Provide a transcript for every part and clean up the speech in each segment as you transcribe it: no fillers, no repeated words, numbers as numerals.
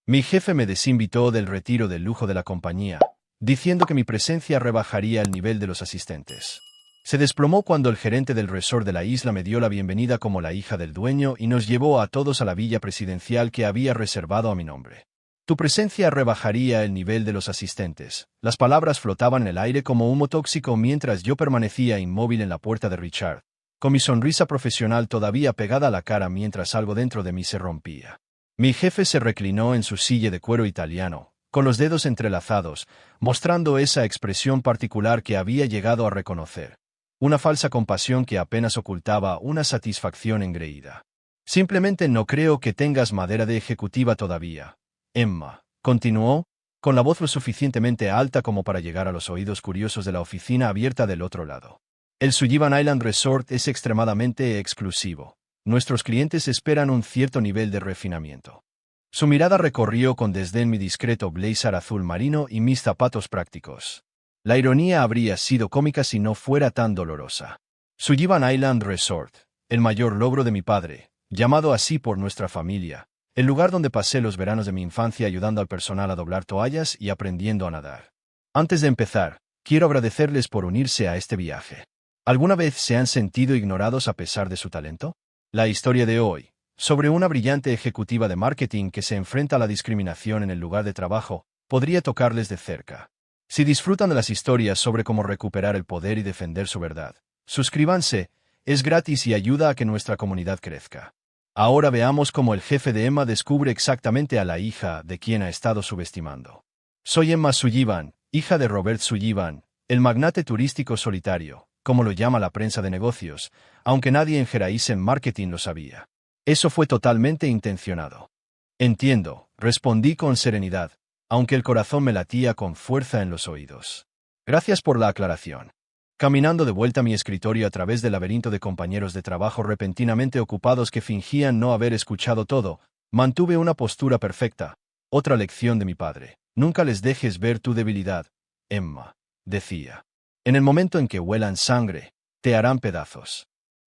Mi jefe me desinvitó del retiro del lujo de la compañía, diciendo que mi presencia rebajaría el nivel de los asistentes. Se desplomó cuando el gerente del resort de la isla me dio la bienvenida como la hija del dueño y nos llevó a todos a la villa presidencial que había reservado a mi nombre. Tu presencia rebajaría el nivel de los asistentes. Las palabras flotaban en el aire como humo tóxico mientras yo permanecía inmóvil en la puerta de Richard, con mi sonrisa profesional todavía pegada a la cara mientras algo dentro de mí se rompía. Mi jefe se reclinó en su silla de cuero italiano, con los dedos entrelazados, mostrando esa expresión particular que había llegado a reconocer. Una falsa compasión que apenas ocultaba una satisfacción engreída. Simplemente no creo que tengas madera de ejecutiva todavía, Emma, continuó, con la voz lo suficientemente alta como para llegar a los oídos curiosos de la oficina abierta del otro lado. El Sullivan Island Resort es extremadamente exclusivo. Nuestros clientes esperan un cierto nivel de refinamiento. Su mirada recorrió con desdén mi discreto blazer azul marino y mis zapatos prácticos. La ironía habría sido cómica si no fuera tan dolorosa. Sullivan Island Resort, el mayor logro de mi padre, llamado así por nuestra familia, el lugar donde pasé los veranos de mi infancia ayudando al personal a doblar toallas y aprendiendo a nadar. Antes de empezar, quiero agradecerles por unirse a este viaje. ¿Alguna vez se han sentido ignorados a pesar de su talento? La historia de hoy, sobre una brillante ejecutiva de marketing que se enfrenta a la discriminación en el lugar de trabajo, podría tocarles de cerca. Si disfrutan de las historias sobre cómo recuperar el poder y defender su verdad, suscríbanse, es gratis y ayuda a que nuestra comunidad crezca. Ahora veamos cómo el jefe de Emma descubre exactamente a la hija de quien ha estado subestimando. Soy Emma Sullivan, hija de Robert Sullivan, el magnate turístico solitario, como lo llama la prensa de negocios, aunque nadie en Horizon Marketing lo sabía. Eso fue totalmente intencionado. Entiendo, respondí con serenidad, aunque el corazón me latía con fuerza en los oídos. Gracias por la aclaración. Caminando de vuelta a mi escritorio a través del laberinto de compañeros de trabajo repentinamente ocupados que fingían no haber escuchado todo, mantuve una postura perfecta. Otra lección de mi padre. Nunca les dejes ver tu debilidad, Emma, decía. En el momento en que huelan sangre, te harán pedazos.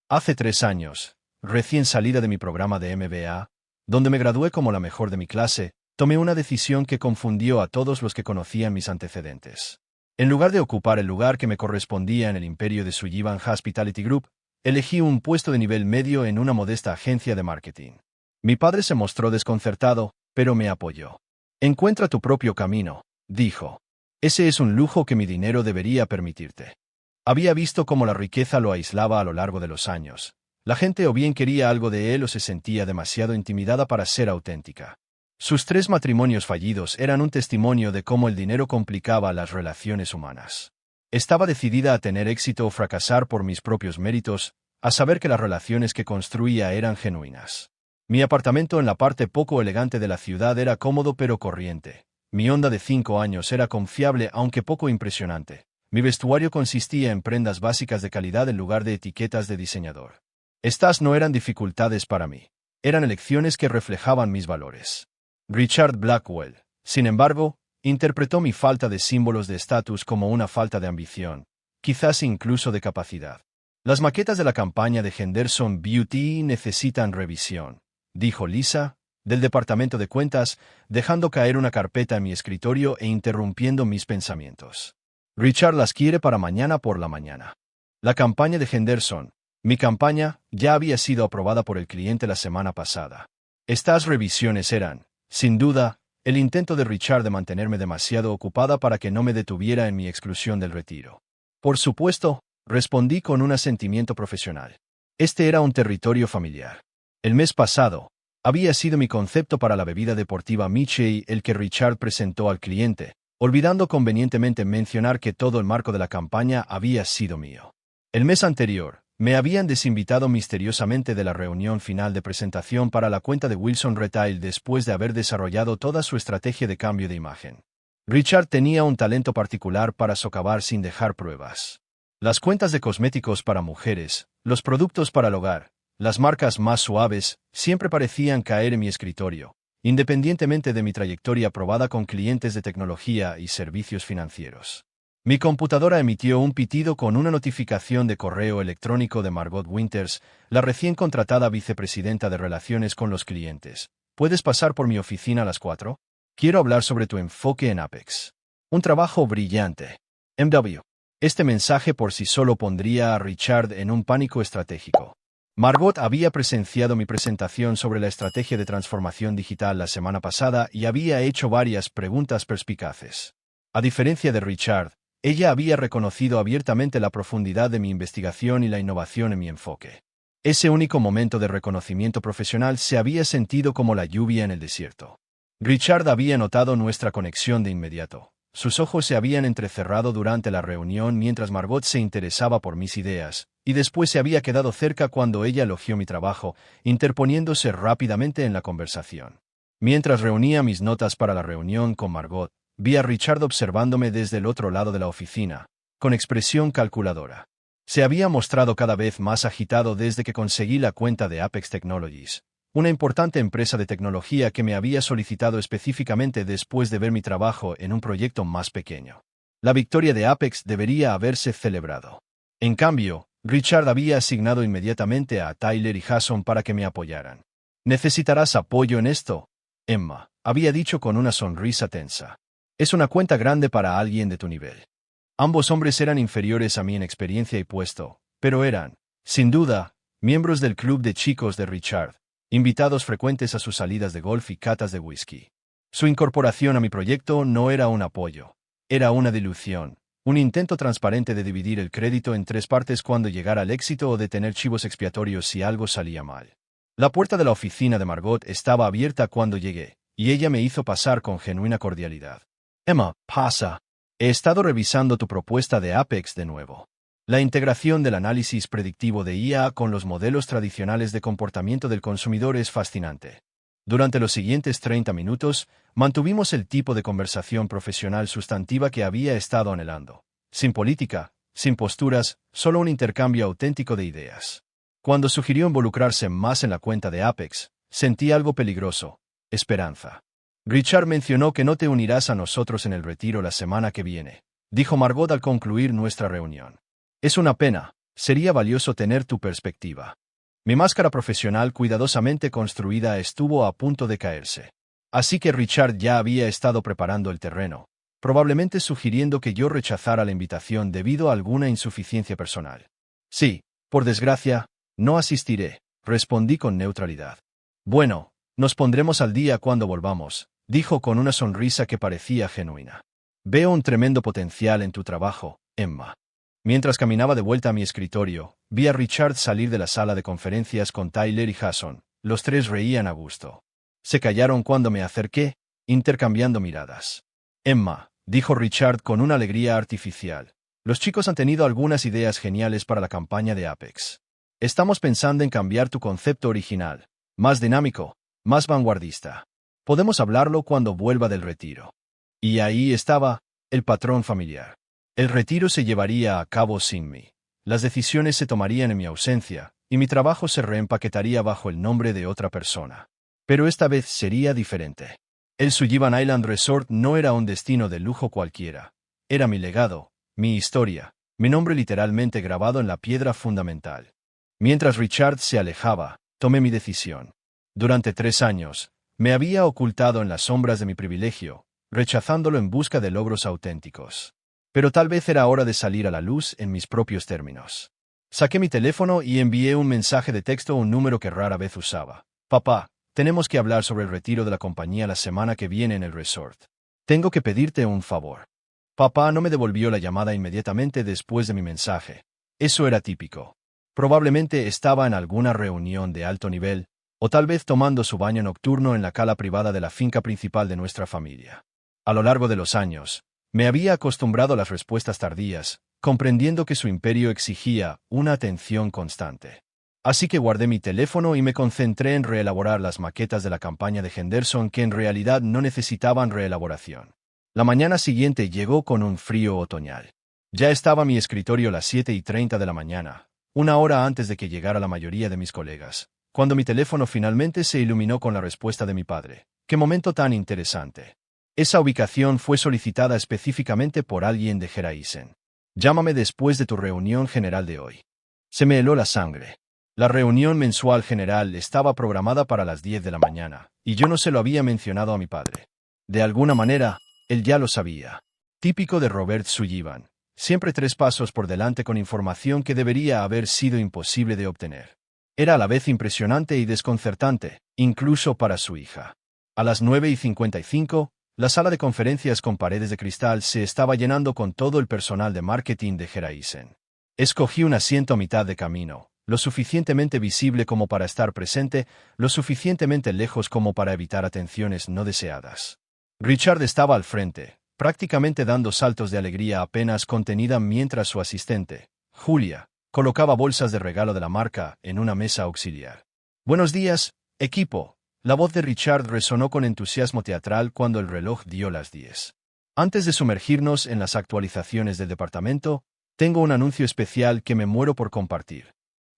Hace 3 años, recién salida de mi programa de MBA, donde me gradué como la mejor de mi clase, tomé una decisión que confundió a todos los que conocían mis antecedentes. En lugar de ocupar el lugar que me correspondía en el imperio de Sullivan Hospitality Group, elegí un puesto de nivel medio en una modesta agencia de marketing. Mi padre se mostró desconcertado, pero me apoyó. Encuentra tu propio camino, dijo. Ese es un lujo que mi dinero debería permitirte. Había visto cómo la riqueza lo aislaba a lo largo de los años. La gente o bien quería algo de él o se sentía demasiado intimidada para ser auténtica. Sus 3 matrimonios fallidos eran un testimonio de cómo el dinero complicaba las relaciones humanas. Estaba decidida a tener éxito o fracasar por mis propios méritos, a saber que las relaciones que construía eran genuinas. Mi apartamento en la parte poco elegante de la ciudad era cómodo pero corriente. Mi Honda de 5 años era confiable aunque poco impresionante. Mi vestuario consistía en prendas básicas de calidad en lugar de etiquetas de diseñador. Estas no eran dificultades para mí. Eran elecciones que reflejaban mis valores. Richard Blackwell, sin embargo, interpretó mi falta de símbolos de estatus como una falta de ambición, quizás incluso de capacidad. Las maquetas de la campaña de Henderson Beauty necesitan revisión, dijo Lisa, del departamento de cuentas, dejando caer una carpeta en mi escritorio e interrumpiendo mis pensamientos. Richard las quiere para mañana por la mañana. La campaña de Henderson, mi campaña, ya había sido aprobada por el cliente la semana pasada. Estas revisiones eran, sin duda, el intento de Richard de mantenerme demasiado ocupada para que no me detuviera en mi exclusión del retiro. Por supuesto, respondí con un asentimiento profesional. Este era un territorio familiar. El mes pasado, había sido mi concepto para la bebida deportiva Michey el que Richard presentó al cliente, olvidando convenientemente mencionar que todo el marco de la campaña había sido mío. El mes anterior, me habían desinvitado misteriosamente de la reunión final de presentación para la cuenta de Wilson Retail después de haber desarrollado toda su estrategia de cambio de imagen. Richard tenía un talento particular para socavar sin dejar pruebas. Las cuentas de cosméticos para mujeres, los productos para el hogar, las marcas más suaves, siempre parecían caer en mi escritorio, independientemente de mi trayectoria probada con clientes de tecnología y servicios financieros. Mi computadora emitió un pitido con una notificación de correo electrónico de Margot Winters, la recién contratada vicepresidenta de Relaciones con los Clientes. ¿Puedes pasar por mi oficina a las 4? Quiero hablar sobre tu enfoque en Apex. Un trabajo brillante. MW. Este mensaje por sí solo pondría a Richard en un pánico estratégico. Margot había presenciado mi presentación sobre la estrategia de transformación digital la semana pasada y había hecho varias preguntas perspicaces. A diferencia de Richard, ella había reconocido abiertamente la profundidad de mi investigación y la innovación en mi enfoque. Ese único momento de reconocimiento profesional se había sentido como la lluvia en el desierto. Richard había notado nuestra conexión de inmediato. Sus ojos se habían entrecerrado durante la reunión mientras Margot se interesaba por mis ideas, y después se había quedado cerca cuando ella elogió mi trabajo, interponiéndose rápidamente en la conversación. Mientras reunía mis notas para la reunión con Margot, vi a Richard observándome desde el otro lado de la oficina, con expresión calculadora. Se había mostrado cada vez más agitado desde que conseguí la cuenta de Apex Technologies, una importante empresa de tecnología que me había solicitado específicamente después de ver mi trabajo en un proyecto más pequeño. La victoria de Apex debería haberse celebrado. En cambio, Richard había asignado inmediatamente a Tyler y Jason para que me apoyaran. ¿Necesitarás apoyo en esto? Emma, había dicho con una sonrisa tensa. Es una cuenta grande para alguien de tu nivel. Ambos hombres eran inferiores a mí en experiencia y puesto, pero eran, sin duda, miembros del club de chicos de Richard, invitados frecuentes a sus salidas de golf y catas de whisky. Su incorporación a mi proyecto no era un apoyo, era una dilución, un intento transparente de dividir el crédito en tres partes cuando llegara al éxito o de tener chivos expiatorios si algo salía mal. La puerta de la oficina de Margot estaba abierta cuando llegué, y ella me hizo pasar con genuina cordialidad. Emma, pasa. He estado revisando tu propuesta de Apex de nuevo. La integración del análisis predictivo de IA con los modelos tradicionales de comportamiento del consumidor es fascinante. Durante los siguientes 30 minutos, mantuvimos el tipo de conversación profesional sustantiva que había estado anhelando. Sin política, sin posturas, solo un intercambio auténtico de ideas. Cuando sugirió involucrarse más en la cuenta de Apex, sentí algo peligroso: esperanza. Richard mencionó que no te unirás a nosotros en el retiro la semana que viene, dijo Margot al concluir nuestra reunión. Es una pena, sería valioso tener tu perspectiva. Mi máscara profesional cuidadosamente construida estuvo a punto de caerse. Así que Richard ya había estado preparando el terreno, probablemente sugiriendo que yo rechazara la invitación debido a alguna insuficiencia personal. Sí, por desgracia, no asistiré, respondí con neutralidad. Bueno, nos pondremos al día cuando volvamos, dijo con una sonrisa que parecía genuina. Veo un tremendo potencial en tu trabajo, Emma. Mientras caminaba de vuelta a mi escritorio, vi a Richard salir de la sala de conferencias con Tyler y Jason. Los tres reían a gusto. Se callaron cuando me acerqué, intercambiando miradas. Emma, dijo Richard con una alegría artificial. Los chicos han tenido algunas ideas geniales para la campaña de Apex. Estamos pensando en cambiar tu concepto original. Más dinámico, más vanguardista. Podemos hablarlo cuando vuelva del retiro. Y ahí estaba, el patrón familiar. El retiro se llevaría a cabo sin mí. Las decisiones se tomarían en mi ausencia, y mi trabajo se reempaquetaría bajo el nombre de otra persona. Pero esta vez sería diferente. El Sullivan Island Resort no era un destino de lujo cualquiera. Era mi legado, mi historia, mi nombre literalmente grabado en la piedra fundamental. Mientras Richard se alejaba, tomé mi decisión. Durante 3 años, me había ocultado en las sombras de mi privilegio, rechazándolo en busca de logros auténticos. Pero tal vez era hora de salir a la luz en mis propios términos. Saqué mi teléfono y envié un mensaje de texto a un número que rara vez usaba. Papá, tenemos que hablar sobre el retiro de la compañía la semana que viene en el resort. Tengo que pedirte un favor. Papá no me devolvió la llamada inmediatamente después de mi mensaje. Eso era típico. Probablemente estaba en alguna reunión de alto nivel, o tal vez tomando su baño nocturno en la cala privada de la finca principal de nuestra familia. A lo largo de los años, me había acostumbrado a las respuestas tardías, comprendiendo que su imperio exigía una atención constante. Así que guardé mi teléfono y me concentré en reelaborar las maquetas de la campaña de Henderson que en realidad no necesitaban reelaboración. La mañana siguiente llegó con un frío otoñal. Ya estaba mi escritorio a las 7:30 de la mañana, una hora antes de que llegara la mayoría de mis colegas, cuando mi teléfono finalmente se iluminó con la respuesta de mi padre. ¡Qué momento tan interesante! Esa ubicación fue solicitada específicamente por alguien de Geraisen. Llámame después de tu reunión general de hoy. Se me heló la sangre. La reunión mensual general estaba programada para las 10 de la mañana, y yo no se lo había mencionado a mi padre. De alguna manera, él ya lo sabía. Típico de Robert Sullivan. Siempre 3 pasos por delante con información que debería haber sido imposible de obtener. Era a la vez impresionante y desconcertante, incluso para su hija. A las 9:55, la sala de conferencias con paredes de cristal se estaba llenando con todo el personal de marketing de Geraisen. Escogí un asiento a mitad de camino, lo suficientemente visible como para estar presente, lo suficientemente lejos como para evitar atenciones no deseadas. Richard estaba al frente, prácticamente dando saltos de alegría apenas contenida mientras su asistente, Julia, colocaba bolsas de regalo de la marca en una mesa auxiliar. «Buenos días, equipo». La voz de Richard resonó con entusiasmo teatral cuando el reloj dio las 10. Antes de sumergirnos en las actualizaciones del departamento, tengo un anuncio especial que me muero por compartir.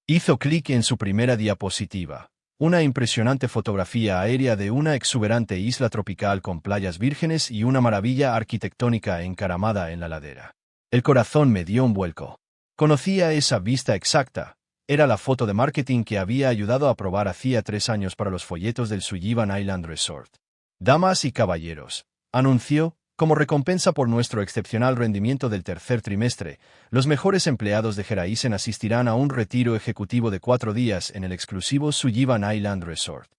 Hizo clic en su primera diapositiva. Una impresionante fotografía aérea de una exuberante isla tropical con playas vírgenes y una maravilla arquitectónica encaramada en la ladera. El corazón me dio un vuelco. Conocía esa vista exacta. Era la foto de marketing que había ayudado a probar hacía 3 años para los folletos del Sullivan Island Resort. «Damas y caballeros», anunció, como recompensa por nuestro excepcional rendimiento del tercer trimestre, los mejores empleados de Geraisen asistirán a un retiro ejecutivo de 4 días en el exclusivo Sullivan Island Resort.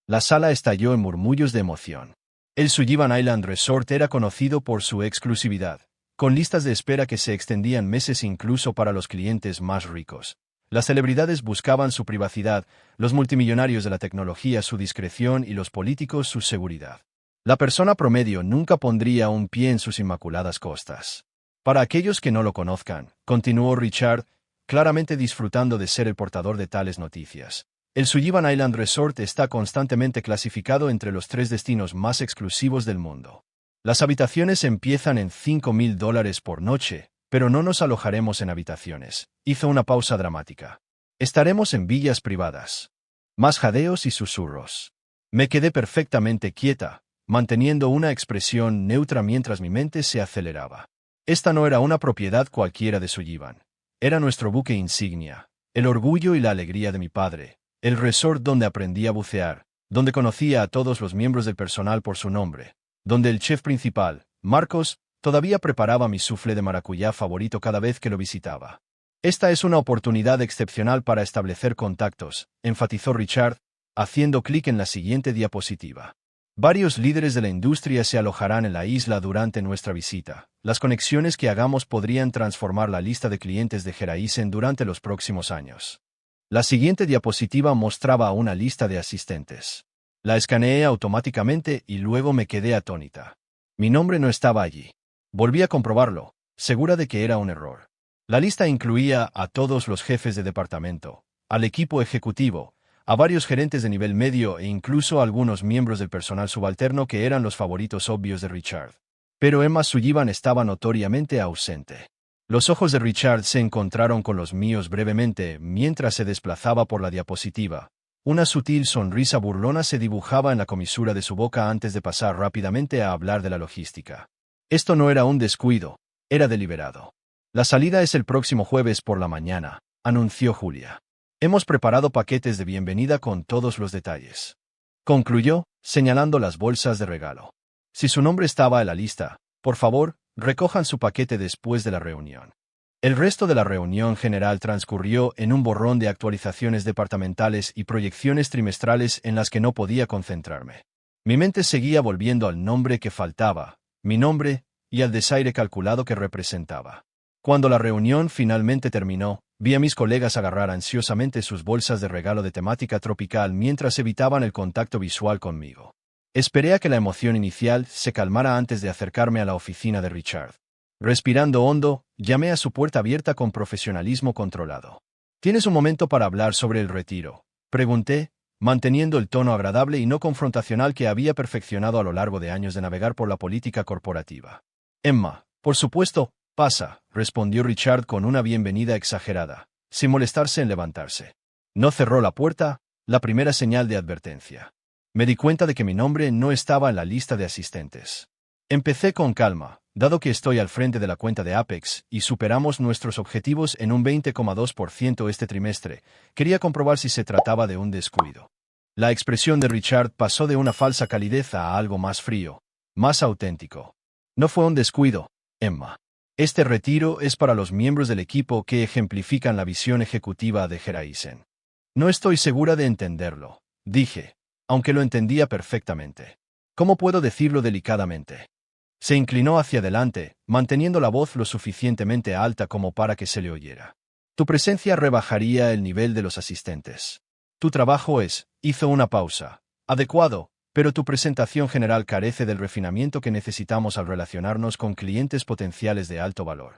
La sala estalló en murmullos de emoción. El Sullivan Island Resort era conocido por su exclusividad, con listas de espera que se extendían meses incluso para los clientes más ricos. Las celebridades buscaban su privacidad, los multimillonarios de la tecnología su discreción y los políticos su seguridad. La persona promedio nunca pondría un pie en sus inmaculadas costas. Para aquellos que no lo conozcan, continuó Richard, claramente disfrutando de ser el portador de tales noticias. El Sullivan Island Resort está constantemente clasificado entre los 3 destinos más exclusivos del mundo. Las habitaciones empiezan en $5,000 por noche, pero no nos alojaremos en habitaciones. Hizo una pausa dramática. Estaremos en villas privadas. Más jadeos y susurros. Me quedé perfectamente quieta, manteniendo una expresión neutra mientras mi mente se aceleraba. Esta no era una propiedad cualquiera de Sullivan. Era nuestro buque insignia, el orgullo y la alegría de mi padre, el resort donde aprendí a bucear, donde conocía a todos los miembros del personal por su nombre, donde el chef principal, Marcos, todavía preparaba mi soufflé de maracuyá favorito cada vez que lo visitaba. Esta es una oportunidad excepcional para establecer contactos, enfatizó Richard, haciendo clic en la siguiente diapositiva. Varios líderes de la industria se alojarán en la isla durante nuestra visita. Las conexiones que hagamos podrían transformar la lista de clientes de Geraisen durante los próximos años. La siguiente diapositiva mostraba una lista de asistentes. La escaneé automáticamente y luego me quedé atónita. Mi nombre no estaba allí. Volví a comprobarlo, segura de que era un error. La lista incluía a todos los jefes de departamento, al equipo ejecutivo, a varios gerentes de nivel medio e incluso a algunos miembros del personal subalterno que eran los favoritos obvios de Richard. Pero Emma Sullivan estaba notoriamente ausente. Los ojos de Richard se encontraron con los míos brevemente mientras se desplazaba por la diapositiva. Una sutil sonrisa burlona se dibujaba en la comisura de su boca antes de pasar rápidamente a hablar de la logística. Esto no era un descuido, era deliberado. La salida es el próximo jueves por la mañana, anunció Julia. Hemos preparado paquetes de bienvenida con todos los detalles. Concluyó, señalando las bolsas de regalo. Si su nombre estaba en la lista, por favor, recojan su paquete después de la reunión. El resto de la reunión general transcurrió en un borrón de actualizaciones departamentales y proyecciones trimestrales en las que no podía concentrarme. Mi mente seguía volviendo al nombre que faltaba, mi nombre, y al desaire calculado que representaba. Cuando la reunión finalmente terminó, vi a mis colegas agarrar ansiosamente sus bolsas de regalo de temática tropical mientras evitaban el contacto visual conmigo. Esperé a que la emoción inicial se calmara antes de acercarme a la oficina de Richard. Respirando hondo, llamé a su puerta abierta con profesionalismo controlado. «¿Tienes un momento para hablar sobre el retiro?», pregunté, manteniendo el tono agradable y no confrontacional que había perfeccionado a lo largo de años de navegar por la política corporativa. «Emma, por supuesto, pasa», respondió Richard con una bienvenida exagerada, sin molestarse en levantarse. No cerró la puerta, la primera señal de advertencia. Me di cuenta de que mi nombre no estaba en la lista de asistentes. Empecé con calma, dado que estoy al frente de la cuenta de Apex y superamos nuestros objetivos en un 20,2% este trimestre, quería comprobar si se trataba de un descuido. La expresión de Richard pasó de una falsa calidez a algo más frío. Más auténtico. No fue un descuido, Emma. Este retiro es para los miembros del equipo que ejemplifican la visión ejecutiva de Heraisen. No estoy segura de entenderlo, dije, aunque lo entendía perfectamente. ¿Cómo puedo decirlo delicadamente? Se inclinó hacia adelante, manteniendo la voz lo suficientemente alta como para que se le oyera. Tu presencia rebajaría el nivel de los asistentes. Tu trabajo es, hizo una pausa, adecuado, pero tu presentación general carece del refinamiento que necesitamos al relacionarnos con clientes potenciales de alto valor.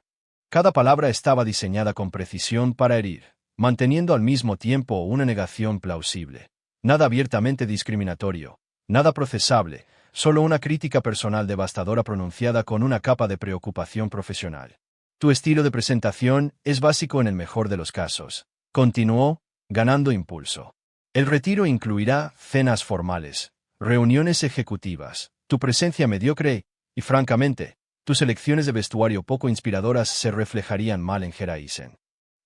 Cada palabra estaba diseñada con precisión para herir, manteniendo al mismo tiempo una negación plausible. Nada abiertamente discriminatorio, nada procesable, solo una crítica personal devastadora pronunciada con una capa de preocupación profesional. Tu estilo de presentación es básico en el mejor de los casos. Continuó, ganando impulso. El retiro incluirá cenas formales, reuniones ejecutivas, tu presencia mediocre y, francamente, tus elecciones de vestuario poco inspiradoras se reflejarían mal en Heraisen.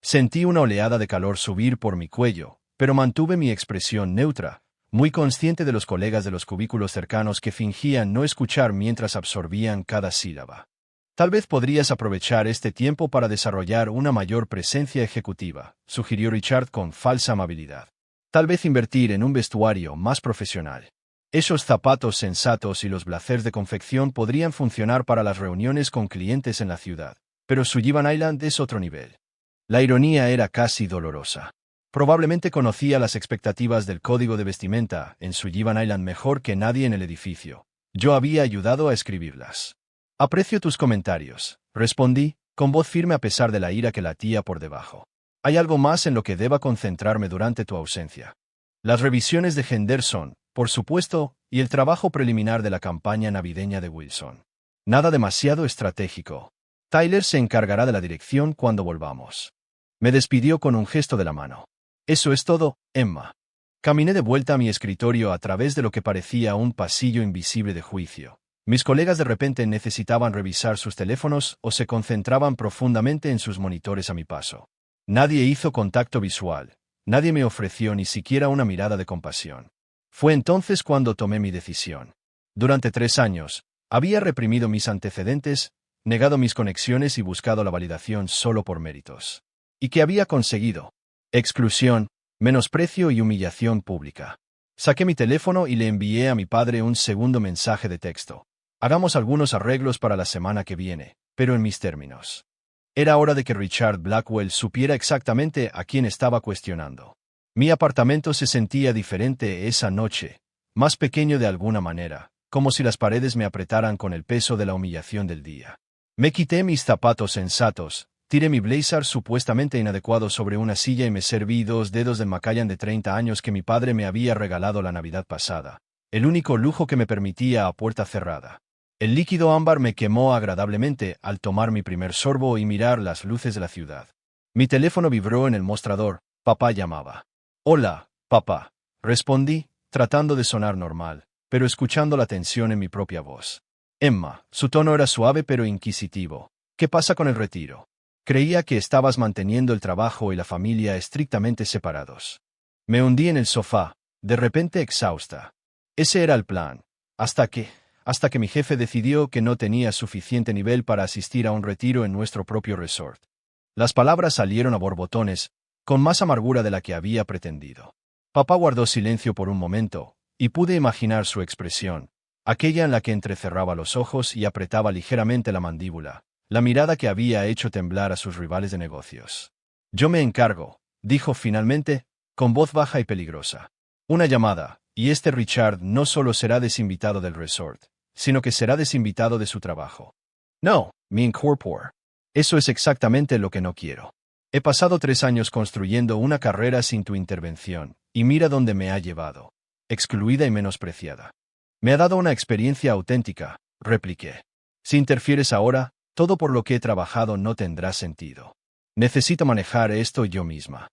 Sentí una oleada de calor subir por mi cuello, pero mantuve mi expresión neutra, muy consciente de los colegas de los cubículos cercanos que fingían no escuchar mientras absorbían cada sílaba. Tal vez podrías aprovechar este tiempo para desarrollar una mayor presencia ejecutiva, sugirió Richard con falsa amabilidad. Tal vez invertir en un vestuario más profesional. Esos zapatos sensatos y los blazers de confección podrían funcionar para las reuniones con clientes en la ciudad, pero Sullivan Island es otro nivel. La ironía era casi dolorosa. Probablemente conocía las expectativas del código de vestimenta en Sullivan Island mejor que nadie en el edificio. Yo había ayudado a escribirlas. Aprecio tus comentarios, respondí, con voz firme a pesar de la ira que latía por debajo. Hay algo más en lo que deba concentrarme durante tu ausencia. Las revisiones de Henderson, por supuesto, y el trabajo preliminar de la campaña navideña de Wilson. Nada demasiado estratégico. Tyler se encargará de la dirección cuando volvamos. Me despidió con un gesto de la mano. Eso es todo, Emma. Caminé de vuelta a mi escritorio a través de lo que parecía un pasillo invisible de juicio. Mis colegas de repente necesitaban revisar sus teléfonos o se concentraban profundamente en sus monitores a mi paso. Nadie hizo contacto visual. Nadie me ofreció ni siquiera una mirada de compasión. Fue entonces cuando tomé mi decisión. Durante 3 años, había reprimido mis antecedentes, negado mis conexiones y buscado la validación solo por méritos. ¿Y qué había conseguido? Exclusión, menosprecio y humillación pública. Saqué mi teléfono y le envié a mi padre un segundo mensaje de texto. Hagamos algunos arreglos para la semana que viene, pero en mis términos. Era hora de que Richard Blackwell supiera exactamente a quién estaba cuestionando. Mi apartamento se sentía diferente esa noche, más pequeño de alguna manera, como si las paredes me apretaran con el peso de la humillación del día. Me quité mis zapatos sensatos, tiré mi blazer supuestamente inadecuado sobre una silla y me serví 2 dedos del Macallan de 30 años que mi padre me había regalado la Navidad pasada, el único lujo que me permitía a puerta cerrada. El líquido ámbar me quemó agradablemente al tomar mi primer sorbo y mirar las luces de la ciudad. Mi teléfono vibró en el mostrador. Papá llamaba. Hola, papá, respondí, tratando de sonar normal, pero escuchando la tensión en mi propia voz. Emma, su tono era suave pero inquisitivo. ¿Qué pasa con el retiro? Creía que estabas manteniendo el trabajo y la familia estrictamente separados. Me hundí en el sofá, de repente exhausta. Ese era el plan, hasta que mi jefe decidió que no tenía suficiente nivel para asistir a un retiro en nuestro propio resort. Las palabras salieron a borbotones, con más amargura de la que había pretendido. Papá guardó silencio por un momento, y pude imaginar su expresión, aquella en la que entrecerraba los ojos y apretaba ligeramente la mandíbula, la mirada que había hecho temblar a sus rivales de negocios. Yo me encargo, dijo finalmente, con voz baja y peligrosa. Una llamada, y este Richard no solo será desinvitado del resort, sino que será desinvitado de su trabajo. No, me incorpor. Eso es exactamente lo que no quiero. He pasado 3 años construyendo una carrera sin tu intervención, y mira dónde me ha llevado. Excluida y menospreciada. Me ha dado una experiencia auténtica, repliqué. Si interfieres ahora, todo por lo que he trabajado no tendrá sentido. Necesito manejar esto yo misma.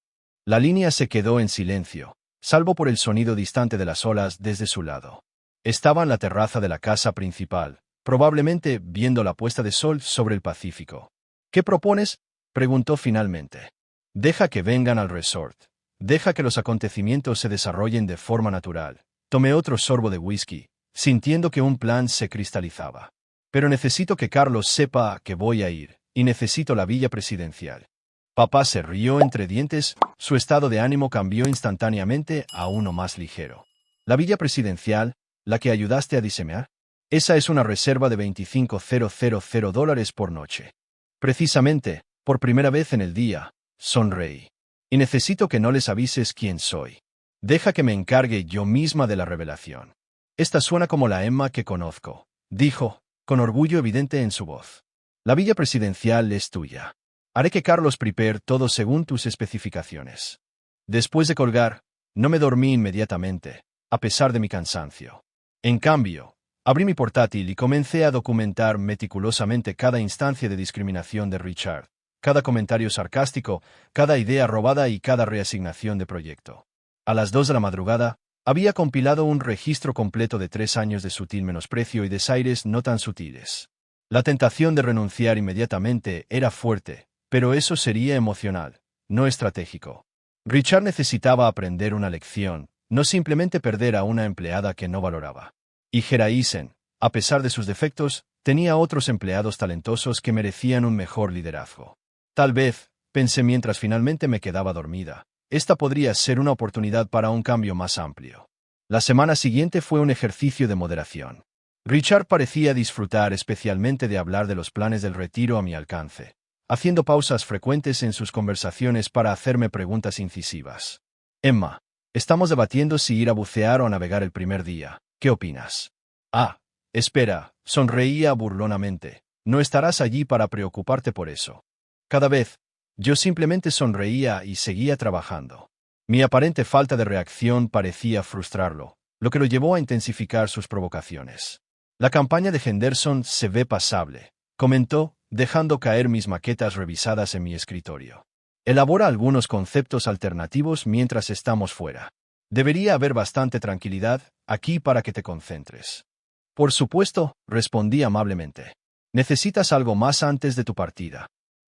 La línea se quedó en silencio, salvo por el sonido distante de las olas desde su lado. Estaba en la terraza de la casa principal, probablemente viendo la puesta de sol sobre el Pacífico. ¿Qué propones? Preguntó finalmente. Deja que vengan al resort. Deja que los acontecimientos se desarrollen de forma natural. Tomé otro sorbo de whisky, sintiendo que un plan se cristalizaba. Pero necesito que Carlos sepa que voy a ir, y necesito la villa presidencial. Papá se rió entre dientes, su estado de ánimo cambió instantáneamente a uno más ligero. ¿La villa presidencial, la que ayudaste a diseñar? Esa es una reserva de $25,000 por noche. Precisamente, por primera vez en el día, sonreí. Y necesito que no les avises quién soy. Deja que me encargue yo misma de la revelación. Esta suena como la Emma que conozco, dijo, con orgullo evidente en su voz. La villa presidencial es tuya. Haré que Carlos prepare todo según tus especificaciones. Después de colgar, no me dormí inmediatamente, a pesar de mi cansancio. En cambio, abrí mi portátil y comencé a documentar meticulosamente cada instancia de discriminación de Richard, cada comentario sarcástico, cada idea robada y cada reasignación de proyecto. A las 2 de la madrugada, había compilado un registro completo de 3 años de sutil menosprecio y desaires no tan sutiles. La tentación de renunciar inmediatamente era fuerte, pero eso sería emocional, no estratégico. Richard necesitaba aprender una lección, no simplemente perder a una empleada que no valoraba. Y Geraisen, a pesar de sus defectos, tenía otros empleados talentosos que merecían un mejor liderazgo. Tal vez, pensé mientras finalmente me quedaba dormida, esta podría ser una oportunidad para un cambio más amplio. La semana siguiente fue un ejercicio de moderación. Richard parecía disfrutar especialmente de hablar de los planes del retiro a mi alcance, haciendo pausas frecuentes en sus conversaciones para hacerme preguntas incisivas. Emma, estamos debatiendo si ir a bucear o a navegar el primer día. ¿Qué opinas? Ah, espera, sonreía burlonamente. No estarás allí para preocuparte por eso. Cada vez, yo simplemente sonreía y seguía trabajando. Mi aparente falta de reacción parecía frustrarlo, lo que lo llevó a intensificar sus provocaciones. La campaña de Henderson se ve pasable, comentó, dejando caer mis maquetas revisadas en mi escritorio. Elabora algunos conceptos alternativos mientras estamos fuera. Debería haber bastante tranquilidad aquí para que te concentres. Por supuesto, respondí amablemente. Necesitas algo más antes de tu partida.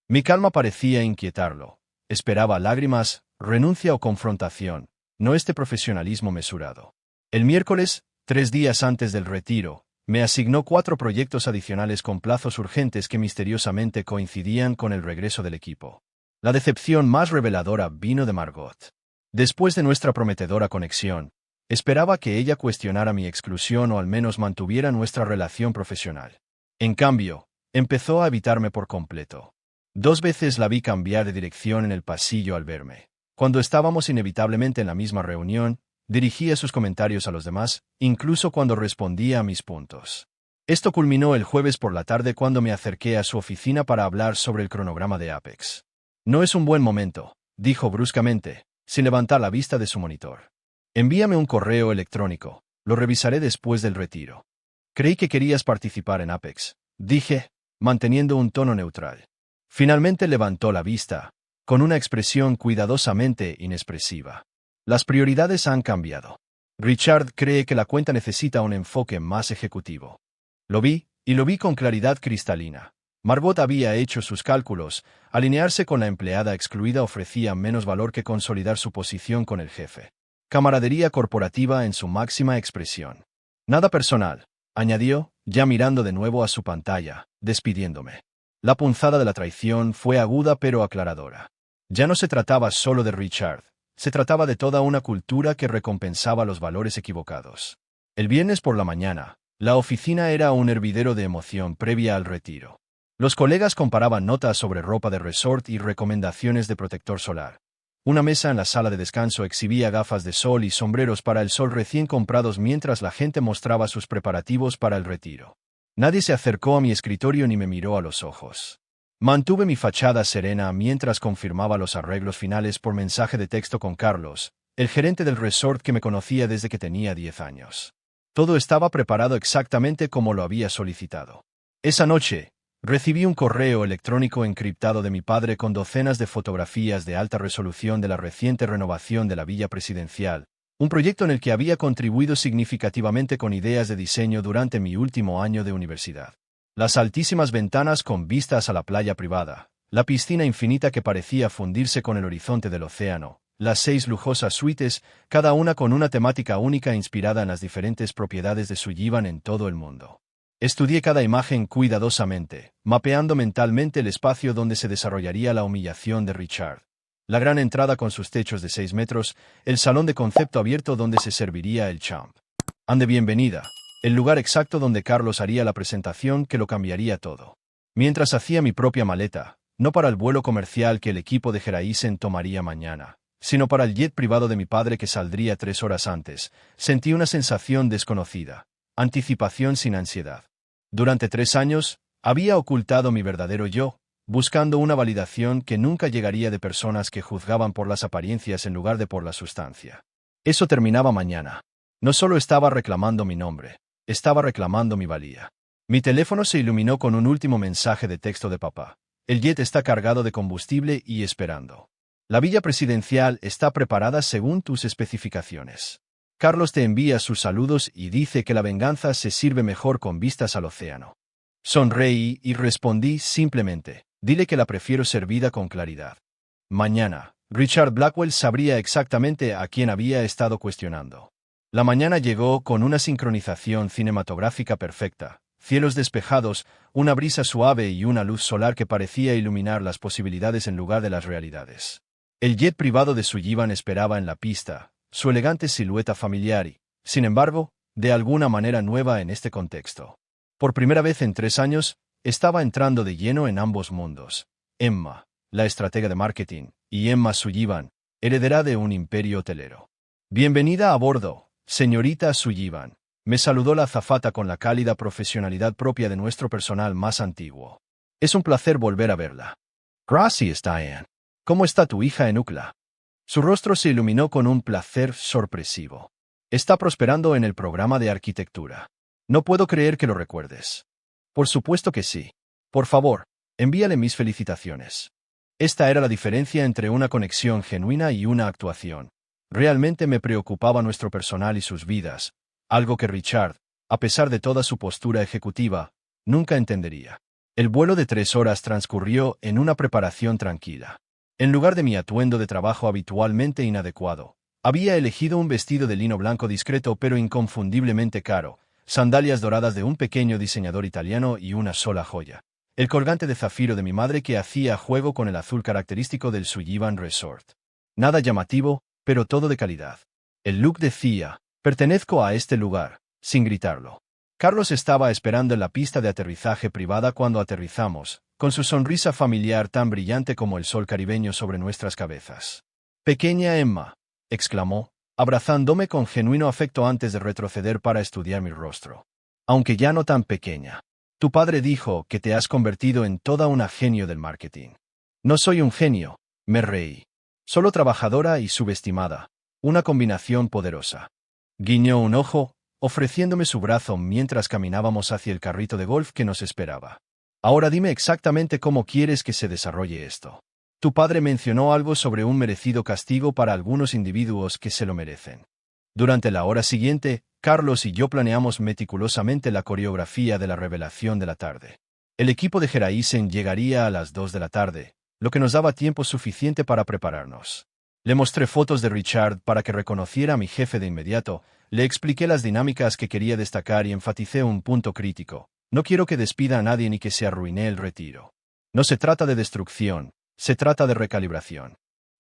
Mi calma parecía inquietarlo. Esperaba lágrimas, renuncia o confrontación, no este profesionalismo mesurado. El miércoles, 3 días antes del retiro, me asignó 4 proyectos adicionales con plazos urgentes que misteriosamente coincidían con el regreso del equipo. La decepción más reveladora vino de Margot. Después de nuestra prometedora conexión, esperaba que ella cuestionara mi exclusión o al menos mantuviera nuestra relación profesional. En cambio, empezó a evitarme por completo. 2 veces la vi cambiar de dirección en el pasillo al verme. Cuando estábamos inevitablemente en la misma reunión, dirigía sus comentarios a los demás, incluso cuando respondía a mis puntos. Esto culminó el jueves por la tarde cuando me acerqué a su oficina para hablar sobre el cronograma de Apex. No es un buen momento, dijo bruscamente, sin levantar la vista de su monitor. Envíame un correo electrónico, lo revisaré después del retiro. Creí que querías participar en Apex, dije, manteniendo un tono neutral. Finalmente levantó la vista, con una expresión cuidadosamente inexpresiva. Las prioridades han cambiado. Richard cree que la cuenta necesita un enfoque más ejecutivo. Lo vi, y lo vi con claridad cristalina. Margot había hecho sus cálculos. Alinearse con la empleada excluida ofrecía menos valor que consolidar su posición con el jefe. Camaradería corporativa en su máxima expresión. Nada personal, añadió, ya mirando de nuevo a su pantalla, despidiéndome. La punzada de la traición fue aguda pero aclaradora. Ya no se trataba solo de Richard, se trataba de toda una cultura que recompensaba los valores equivocados. El viernes por la mañana, la oficina era un hervidero de emoción previa al retiro. Los colegas comparaban notas sobre ropa de resort y recomendaciones de protector solar. Una mesa en la sala de descanso exhibía gafas de sol y sombreros para el sol recién comprados mientras la gente mostraba sus preparativos para el retiro. Nadie se acercó a mi escritorio ni me miró a los ojos. Mantuve mi fachada serena mientras confirmaba los arreglos finales por mensaje de texto con Carlos, el gerente del resort que me conocía desde que tenía 10 años. Todo estaba preparado exactamente como lo había solicitado. Esa noche, recibí un correo electrónico encriptado de mi padre con docenas de fotografías de alta resolución de la reciente renovación de la Villa Presidencial, un proyecto en el que había contribuido significativamente con ideas de diseño durante mi último año de universidad. Las altísimas ventanas con vistas a la playa privada, la piscina infinita que parecía fundirse con el horizonte del océano, las 6 lujosas suites, cada una con una temática única inspirada en las diferentes propiedades de Sullivan en todo el mundo. Estudié cada imagen cuidadosamente, mapeando mentalmente el espacio donde se desarrollaría la humillación de Richard. La gran entrada con sus techos de 6 metros, el salón de concepto abierto donde se serviría el champ. And de bienvenida, el lugar exacto donde Carlos haría la presentación que lo cambiaría todo. Mientras hacía mi propia maleta, no para el vuelo comercial que el equipo de Geraisen tomaría mañana, sino para el jet privado de mi padre que saldría 3 horas antes, sentí una sensación desconocida, anticipación sin ansiedad. Durante 3 años, había ocultado mi verdadero yo, buscando una validación que nunca llegaría de personas que juzgaban por las apariencias en lugar de por la sustancia. Eso terminaba mañana. No solo estaba reclamando mi nombre, estaba reclamando mi valía. Mi teléfono se iluminó con un último mensaje de texto de papá. El jet está cargado de combustible y esperando. La villa presidencial está preparada según tus especificaciones. Carlos te envía sus saludos y dice que la venganza se sirve mejor con vistas al océano. Sonreí y respondí simplemente, dile que la prefiero servida con claridad. Mañana, Richard Blackwell sabría exactamente a quién había estado cuestionando. La mañana llegó con una sincronización cinematográfica perfecta, cielos despejados, una brisa suave y una luz solar que parecía iluminar las posibilidades en lugar de las realidades. El jet privado de Sullivan esperaba en la pista, su elegante silueta familiar y, sin embargo, de alguna manera nueva en este contexto. Por primera vez en 3 años, estaba entrando de lleno en ambos mundos. Emma, la estratega de marketing, y Emma Sullivan, heredera de un imperio hotelero. Bienvenida a bordo, señorita Sullivan, me saludó la azafata con la cálida profesionalidad propia de nuestro personal más antiguo. Es un placer volver a verla. Gracias, Diane. ¿Cómo está tu hija en UCLA? Su rostro se iluminó con un placer sorpresivo. Está prosperando en el programa de arquitectura. No puedo creer que lo recuerdes. Por supuesto que sí. Por favor, envíale mis felicitaciones. Esta era la diferencia entre una conexión genuina y una actuación. Realmente me preocupaba nuestro personal y sus vidas, algo que Richard, a pesar de toda su postura ejecutiva, nunca entendería. El vuelo de 3 horas transcurrió en una preparación tranquila. En lugar de mi atuendo de trabajo habitualmente inadecuado, había elegido un vestido de lino blanco discreto pero inconfundiblemente caro, sandalias doradas de un pequeño diseñador italiano y una sola joya. El colgante de zafiro de mi madre que hacía juego con el azul característico del Sullivan Resort. Nada llamativo, pero todo de calidad. El look decía, pertenezco a este lugar, sin gritarlo. Carlos estaba esperando en la pista de aterrizaje privada cuando aterrizamos, con su sonrisa familiar tan brillante como el sol caribeño sobre nuestras cabezas. «Pequeña Emma», exclamó, abrazándome con genuino afecto antes de retroceder para estudiar mi rostro. «Aunque ya no tan pequeña. Tu padre dijo que te has convertido en toda una genio del marketing». «No soy un genio», me reí. «Solo trabajadora y subestimada. Una combinación poderosa». Guiñó un ojo, ofreciéndome su brazo mientras caminábamos hacia el carrito de golf que nos esperaba. «Ahora dime exactamente cómo quieres que se desarrolle esto. Tu padre mencionó algo sobre un merecido castigo para algunos individuos que se lo merecen». Durante la hora siguiente, Carlos y yo planeamos meticulosamente la coreografía de la revelación de la tarde. El equipo de Geraisen llegaría a las 2 de la tarde, lo que nos daba tiempo suficiente para prepararnos. Le mostré fotos de Richard para que reconociera a mi jefe de inmediato, le expliqué las dinámicas que quería destacar y enfaticé un punto crítico. No quiero que despida a nadie ni que se arruine el retiro. No se trata de destrucción, se trata de recalibración.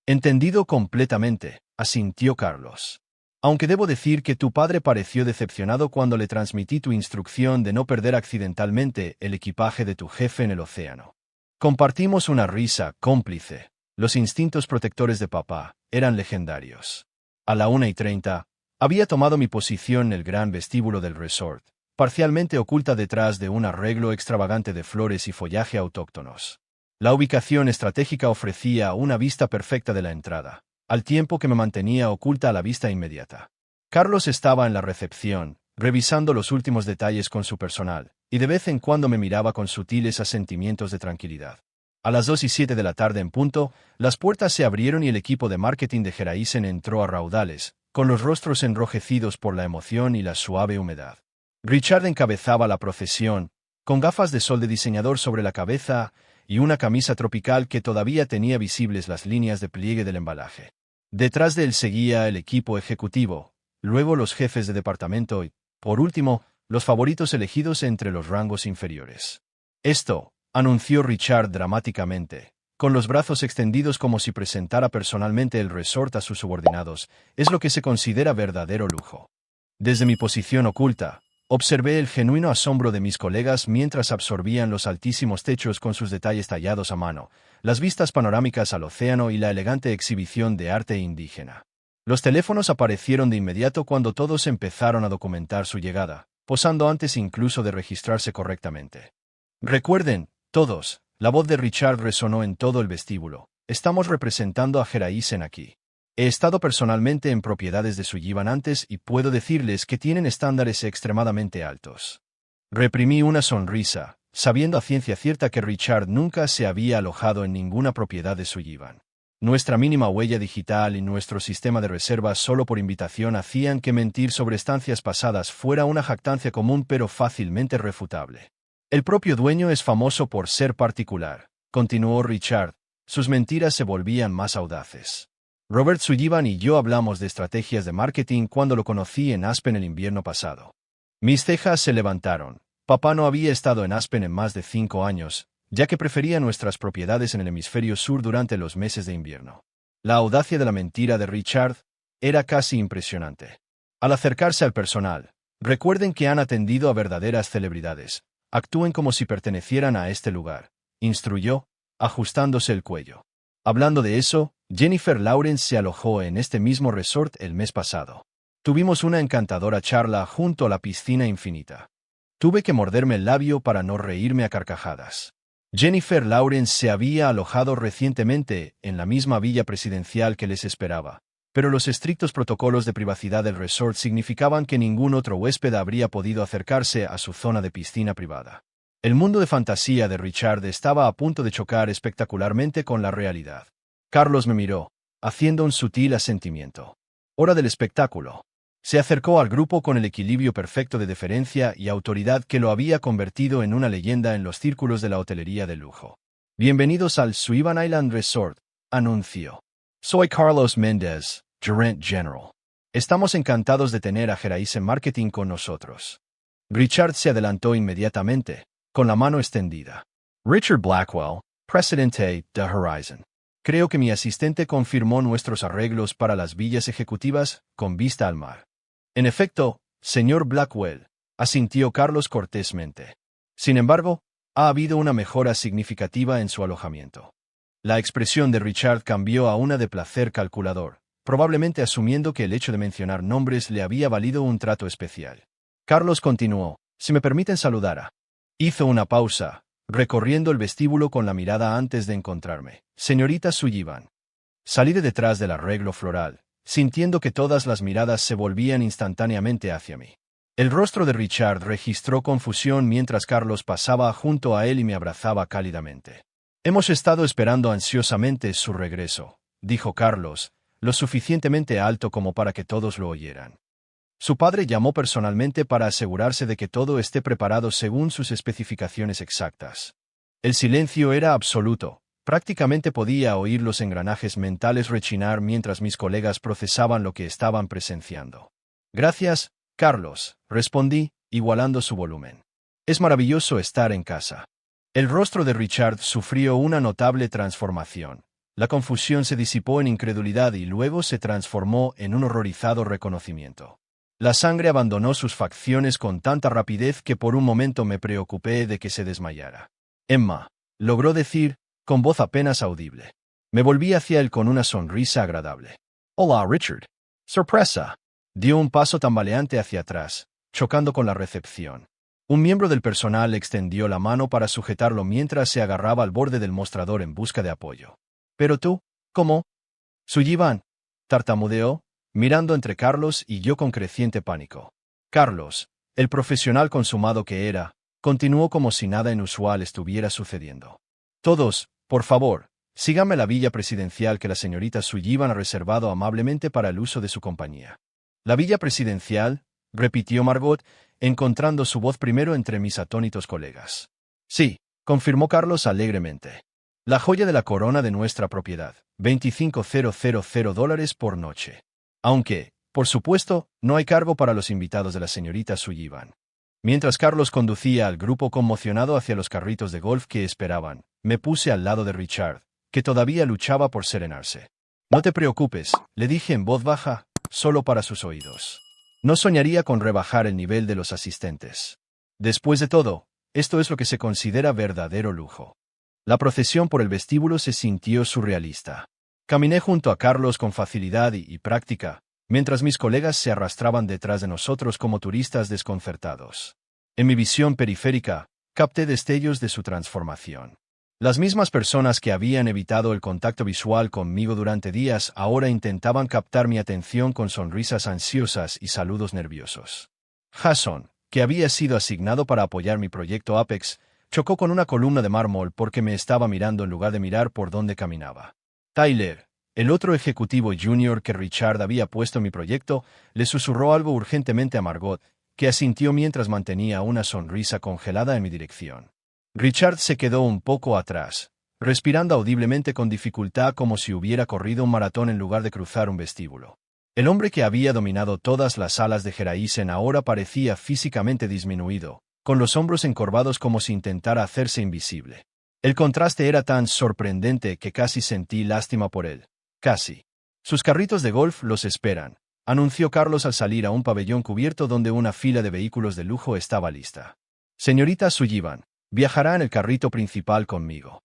Entendido completamente, asintió Carlos. Aunque debo decir que tu padre pareció decepcionado cuando le transmití tu instrucción de no perder accidentalmente el equipaje de tu jefe en el océano. Compartimos una risa cómplice. Los instintos protectores de papá eran legendarios. A la 1:30, había tomado mi posición en el gran vestíbulo del resort, parcialmente oculta detrás de un arreglo extravagante de flores y follaje autóctonos. La ubicación estratégica ofrecía una vista perfecta de la entrada, al tiempo que me mantenía oculta a la vista inmediata. Carlos estaba en la recepción, revisando los últimos detalles con su personal, y de vez en cuando me miraba con sutiles asentimientos de tranquilidad. A las 2:07 de la tarde en punto, las puertas se abrieron y el equipo de marketing de Geraisen entró a raudales, con los rostros enrojecidos por la emoción y la suave humedad. Richard encabezaba la procesión, con gafas de sol de diseñador sobre la cabeza y una camisa tropical que todavía tenía visibles las líneas de pliegue del embalaje. Detrás de él seguía el equipo ejecutivo, luego los jefes de departamento y, por último, los favoritos elegidos entre los rangos inferiores. Esto, anunció Richard dramáticamente, con los brazos extendidos como si presentara personalmente el resort a sus subordinados, es lo que se considera verdadero lujo. Desde mi posición oculta, observé el genuino asombro de mis colegas mientras absorbían los altísimos techos con sus detalles tallados a mano, las vistas panorámicas al océano y la elegante exhibición de arte indígena. Los teléfonos aparecieron de inmediato cuando todos empezaron a documentar su llegada, posando antes incluso de registrarse correctamente. Recuerden, todos, la voz de Richard resonó en todo el vestíbulo. Estamos representando a Geraisen aquí. He estado personalmente en propiedades de Sullivan antes y puedo decirles que tienen estándares extremadamente altos. Reprimí una sonrisa, sabiendo a ciencia cierta que Richard nunca se había alojado en ninguna propiedad de Sullivan. Nuestra mínima huella digital y nuestro sistema de reservas solo por invitación hacían que mentir sobre estancias pasadas fuera una jactancia común pero fácilmente refutable. El propio dueño es famoso por ser particular, continuó Richard. Sus mentiras se volvían más audaces. Robert Sullivan y yo hablamos de estrategias de marketing cuando lo conocí en Aspen el invierno pasado. Mis cejas se levantaron. Papá no había estado en Aspen en más de 5 años, ya que prefería nuestras propiedades en el hemisferio sur durante los meses de invierno. La audacia de la mentira de Richard era casi impresionante. Al acercarse al personal, recuerden que han atendido a verdaderas celebridades. Actúen como si pertenecieran a este lugar, instruyó, ajustándose el cuello. Hablando de eso, Jennifer Lawrence se alojó en este mismo resort el mes pasado. Tuvimos una encantadora charla junto a la piscina infinita. Tuve que morderme el labio para no reírme a carcajadas. Jennifer Lawrence se había alojado recientemente en la misma villa presidencial que les esperaba, pero los estrictos protocolos de privacidad del resort significaban que ningún otro huésped habría podido acercarse a su zona de piscina privada. El mundo de fantasía de Richard estaba a punto de chocar espectacularmente con la realidad. Carlos me miró, haciendo un sutil asentimiento. Hora del espectáculo. Se acercó al grupo con el equilibrio perfecto de deferencia y autoridad que lo había convertido en una leyenda en los círculos de la hotelería de lujo. Bienvenidos al Sullivan Island Resort, anunció. Soy Carlos Méndez, Gerent General. Estamos encantados de tener a Geraisen Marketing con nosotros. Richard se adelantó inmediatamente, con la mano extendida. Richard Blackwell, presidente de Horizon. Creo que mi asistente confirmó nuestros arreglos para las villas ejecutivas con vista al mar. En efecto, señor Blackwell, asintió Carlos cortésmente. Sin embargo, ha habido una mejora significativa en su alojamiento. La expresión de Richard cambió a una de placer calculador, probablemente asumiendo que el hecho de mencionar nombres le había valido un trato especial. Carlos continuó, si me permiten saludar. Hizo una pausa, recorriendo el vestíbulo con la mirada antes de encontrarme. Señorita Sullivan. Salí de detrás del arreglo floral, sintiendo que todas las miradas se volvían instantáneamente hacia mí. El rostro de Richard registró confusión mientras Carlos pasaba junto a él y me abrazaba cálidamente. Hemos estado esperando ansiosamente su regreso, dijo Carlos, lo suficientemente alto como para que todos lo oyeran. Su padre llamó personalmente para asegurarse de que todo esté preparado según sus especificaciones exactas. El silencio era absoluto. Prácticamente podía oír los engranajes mentales rechinar mientras mis colegas procesaban lo que estaban presenciando. Gracias, Carlos, respondí, igualando su volumen. Es maravilloso estar en casa. El rostro de Richard sufrió una notable transformación. La confusión se disipó en incredulidad y luego se transformó en un horrorizado reconocimiento. La sangre abandonó sus facciones con tanta rapidez que por un momento me preocupé de que se desmayara. Emma, logró decir, con voz apenas audible. Me volví hacia él con una sonrisa agradable. Hola, Richard. Sorpresa. Dio un paso tambaleante hacia atrás, chocando con la recepción. Un miembro del personal extendió la mano para sujetarlo mientras se agarraba al borde del mostrador en busca de apoyo. ¿Pero tú? ¿Cómo? Sullivan, tartamudeó, mirando entre Carlos y yo con creciente pánico. Carlos, el profesional consumado que era, continuó como si nada inusual estuviera sucediendo. Todos, por favor, síganme a la villa presidencial que la señorita Sullivan ha reservado amablemente para el uso de su compañía. ¿La villa presidencial?, repitió Margot, encontrando su voz primero entre mis atónitos colegas. Sí, confirmó Carlos alegremente. La joya de la corona de nuestra propiedad. $25,000 por noche. Aunque, por supuesto, no hay cargo para los invitados de la señorita Sullivan. Mientras Carlos conducía al grupo conmocionado hacia los carritos de golf que esperaban, me puse al lado de Richard, que todavía luchaba por serenarse. No te preocupes, le dije en voz baja, solo para sus oídos. No soñaría con rebajar el nivel de los asistentes. Después de todo, esto es lo que se considera verdadero lujo. La procesión por el vestíbulo se sintió surrealista. Caminé junto a Carlos con facilidad y práctica, mientras mis colegas se arrastraban detrás de nosotros como turistas desconcertados. En mi visión periférica, capté destellos de su transformación. Las mismas personas que habían evitado el contacto visual conmigo durante días ahora intentaban captar mi atención con sonrisas ansiosas y saludos nerviosos. Jason, que había sido asignado para apoyar mi proyecto Apex, chocó con una columna de mármol porque me estaba mirando en lugar de mirar por donde caminaba. Tyler, el otro ejecutivo junior que Richard había puesto en mi proyecto, le susurró algo urgentemente a Margot, que asintió mientras mantenía una sonrisa congelada en mi dirección. Richard se quedó un poco atrás, respirando audiblemente con dificultad como si hubiera corrido un maratón en lugar de cruzar un vestíbulo. El hombre que había dominado todas las salas de Geraisen ahora parecía físicamente disminuido, con los hombros encorvados como si intentara hacerse invisible. El contraste era tan sorprendente que casi sentí lástima por él. Casi. Sus carritos de golf los esperan, anunció Carlos al salir a un pabellón cubierto donde una fila de vehículos de lujo estaba lista. Señorita Sullivan, viajará en el carrito principal conmigo.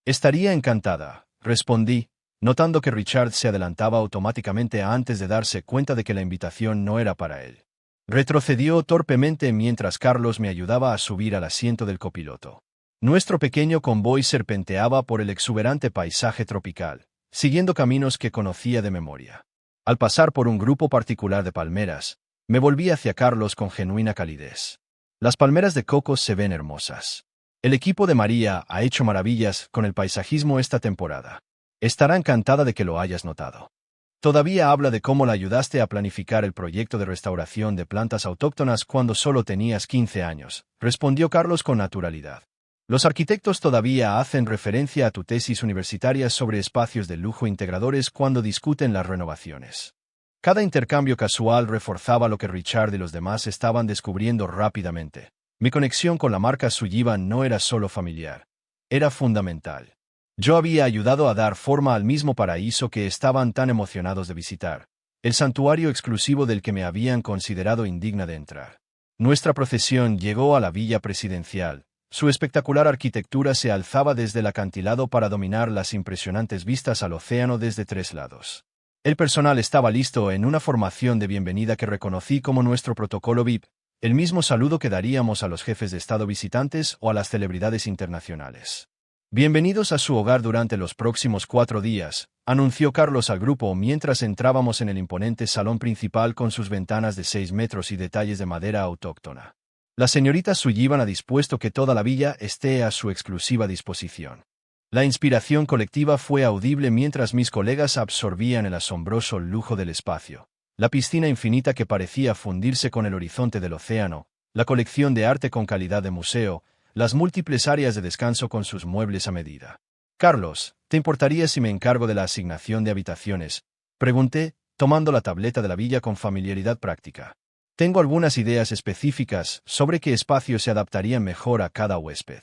Estaría encantada, respondí, notando que Richard se adelantaba automáticamente antes de darse cuenta de que la invitación no era para él. Retrocedió torpemente mientras Carlos me ayudaba a subir al asiento del copiloto. Nuestro pequeño convoy serpenteaba por el exuberante paisaje tropical, siguiendo caminos que conocía de memoria. Al pasar por un grupo particular de palmeras, me volví hacia Carlos con genuina calidez. Las palmeras de cocos se ven hermosas. El equipo de María ha hecho maravillas con el paisajismo esta temporada. Estará encantada de que lo hayas notado. Todavía habla de cómo la ayudaste a planificar el proyecto de restauración de plantas autóctonas cuando solo tenías 15 años, respondió Carlos con naturalidad. Los arquitectos todavía hacen referencia a tu tesis universitaria sobre espacios de lujo integradores cuando discuten las renovaciones. Cada intercambio casual reforzaba lo que Richard y los demás estaban descubriendo rápidamente. Mi conexión con la marca Sullivan no era solo familiar, era fundamental. Yo había ayudado a dar forma al mismo paraíso que estaban tan emocionados de visitar, el santuario exclusivo del que me habían considerado indigna de entrar. Nuestra procesión llegó a la villa presidencial. Su espectacular arquitectura se alzaba desde el acantilado para dominar las impresionantes vistas al océano desde 3 lados. El personal estaba listo en una formación de bienvenida que reconocí como nuestro protocolo VIP, el mismo saludo que daríamos a los jefes de Estado visitantes o a las celebridades internacionales. Bienvenidos a su hogar durante los próximos 4 días, anunció Carlos al grupo mientras entrábamos en el imponente salón principal con sus ventanas de 6 metros y detalles de madera autóctona. La señorita Sullivan ha dispuesto que toda la villa esté a su exclusiva disposición. La inspiración colectiva fue audible mientras mis colegas absorbían el asombroso lujo del espacio. La piscina infinita que parecía fundirse con el horizonte del océano, la colección de arte con calidad de museo, las múltiples áreas de descanso con sus muebles a medida. Carlos, ¿te importaría si me encargo de la asignación de habitaciones?, pregunté, tomando la tableta de la villa con familiaridad práctica. Tengo algunas ideas específicas sobre qué espacios se adaptarían mejor a cada huésped.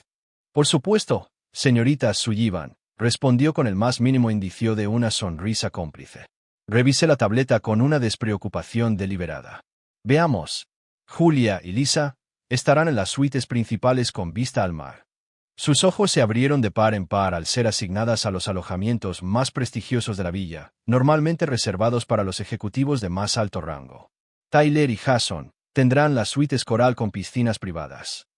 Por supuesto, señorita Sullivan, respondió con el más mínimo indicio de una sonrisa cómplice. Revisé la tableta con una despreocupación deliberada. Veamos. Julia y Lisa estarán en las suites principales con vista al mar. Sus ojos se abrieron de par en par al ser asignadas a los alojamientos más prestigiosos de la villa, normalmente reservados para los ejecutivos de más alto rango. Tyler y Jason tendrán las suites coral con piscinas privadas.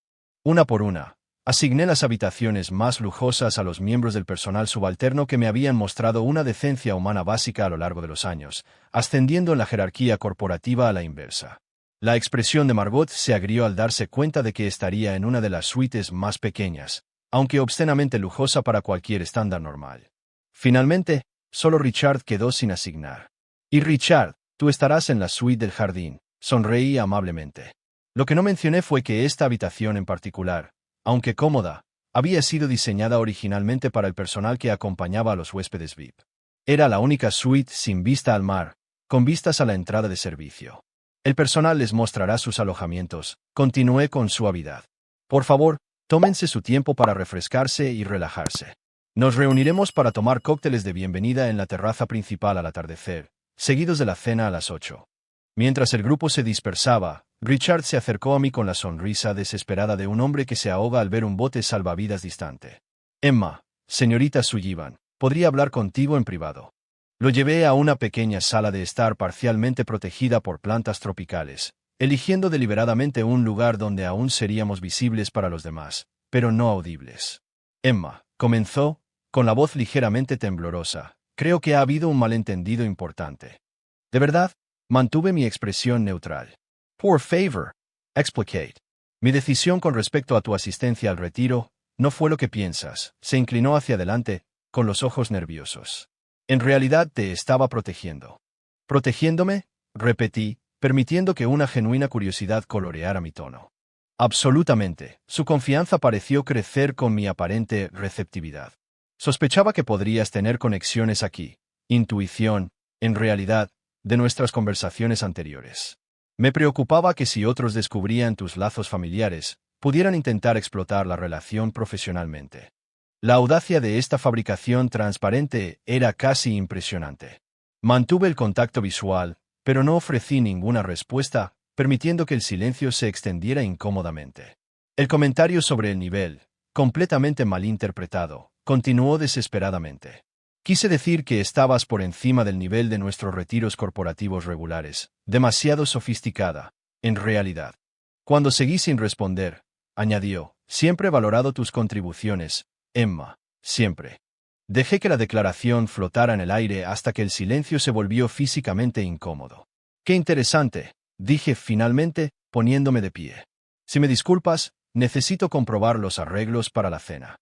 Una por una, asigné las habitaciones más lujosas a los miembros del personal subalterno que me habían mostrado una decencia humana básica a lo largo de los años, ascendiendo en la jerarquía corporativa a la inversa. La expresión de Margot se agrió al darse cuenta de que estaría en una de las suites más pequeñas, aunque obscenamente lujosa para cualquier estándar normal. Finalmente, solo Richard quedó sin asignar. Y Richard, tú estarás en la suite del jardín, sonreí amablemente. Lo que no mencioné fue que esta habitación en particular, aunque cómoda, había sido diseñada originalmente para el personal que acompañaba a los huéspedes VIP. Era la única suite sin vista al mar, con vistas a la entrada de servicio. El personal les mostrará sus alojamientos. Continué con suavidad. Por favor, tómense su tiempo para refrescarse y relajarse. Nos reuniremos para tomar cócteles de bienvenida en la terraza principal al atardecer, seguidos de la cena a las 8. Mientras el grupo se dispersaba, Richard se acercó a mí con la sonrisa desesperada de un hombre que se ahoga al ver un bote salvavidas distante. Emma, señorita Sullivan, ¿podría hablar contigo en privado? Lo llevé a una pequeña sala de estar parcialmente protegida por plantas tropicales, eligiendo deliberadamente un lugar donde aún seríamos visibles para los demás, pero no audibles. Emma, comenzó, con la voz ligeramente temblorosa, creo que ha habido un malentendido importante. ¿De verdad? Mantuve mi expresión neutral. Por favor, explicate. Mi decisión con respecto a tu asistencia al retiro no fue lo que piensas. Se inclinó hacia adelante, con los ojos nerviosos. En realidad te estaba protegiendo. ¿Protegiéndome? Repetí, permitiendo que una genuina curiosidad coloreara mi tono. Absolutamente. Su confianza pareció crecer con mi aparente receptividad. Sospechaba que podrías tener conexiones aquí. Intuición, en realidad, de nuestras conversaciones anteriores. Me preocupaba que si otros descubrían tus lazos familiares, pudieran intentar explotar la relación profesionalmente. La audacia de esta fabricación transparente era casi impresionante. Mantuve el contacto visual, pero no ofrecí ninguna respuesta, permitiendo que el silencio se extendiera incómodamente. El comentario sobre el nivel, completamente malinterpretado, continuó desesperadamente. Quise decir que estabas por encima del nivel de nuestros retiros corporativos regulares, demasiado sofisticada, en realidad. Cuando seguí sin responder, añadió, siempre he valorado tus contribuciones, Emma, siempre. Dejé que la declaración flotara en el aire hasta que el silencio se volvió físicamente incómodo. Qué interesante, dije finalmente, poniéndome de pie. Si me disculpas, necesito comprobar los arreglos para la cena.